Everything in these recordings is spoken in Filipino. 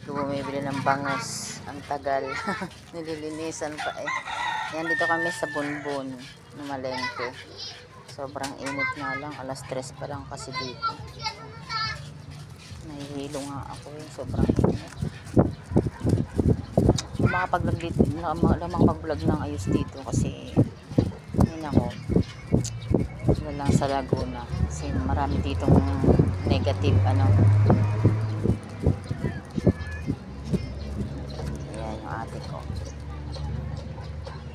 ko bumibili ng bangus. Ang tagal. Nililinisan pa eh. Yan, dito kami sa Bunbun na Malengke. Sobrang init nga lang. Alas 3 pa lang kasi dito. Nahihilo nga ako eh. Sobrang init. Makapag-vlog ng ayos dito kasi yun ako. Wala lang sa Laguna. Kasi marami ditong negative ano. Ayan yung ate ko.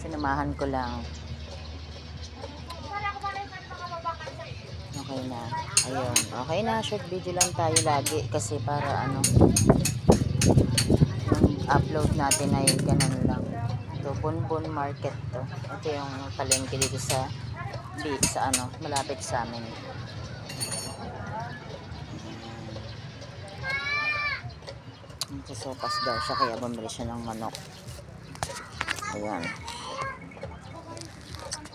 Sinamahan ko lang. Okay na. Ayun. Okay na. Short video lang tayo lagi. Kasi para ano. Yung upload natin ay ganun lang. Ito. Bunbun Market to. Ito yung palengke dito sa ano. Malapit sa amin. Sopas daw siya. Kaya bumili siya ng manok. Ayan.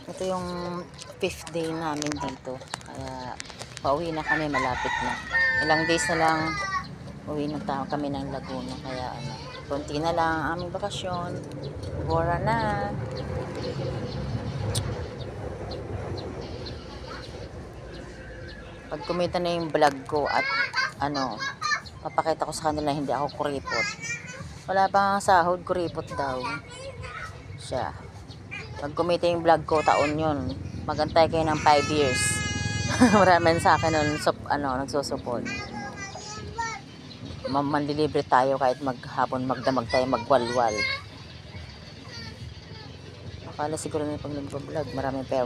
Ito yung 5th day namin dito. Kaya pauwi na kami, malapit na. Ilang days na lang uwi na kami ng Laguna. Kaya ano, konti na lang ang aming bakasyon. Bora na. Pag kumita na yung vlog ko at ano, papakita ko sa kanila hindi ako kuripot. Wala pang sahod, kuripot daw siya. Pag kumita yung vlog ko, taon yun. Magantay kayo ng 5 years. Maraming sa akin nun, nagsusuport. Manlilibre tayo kahit maghapon magdamag tayo, magwalwal. Akala siguro na pag nagpo-vlog, maraming pera.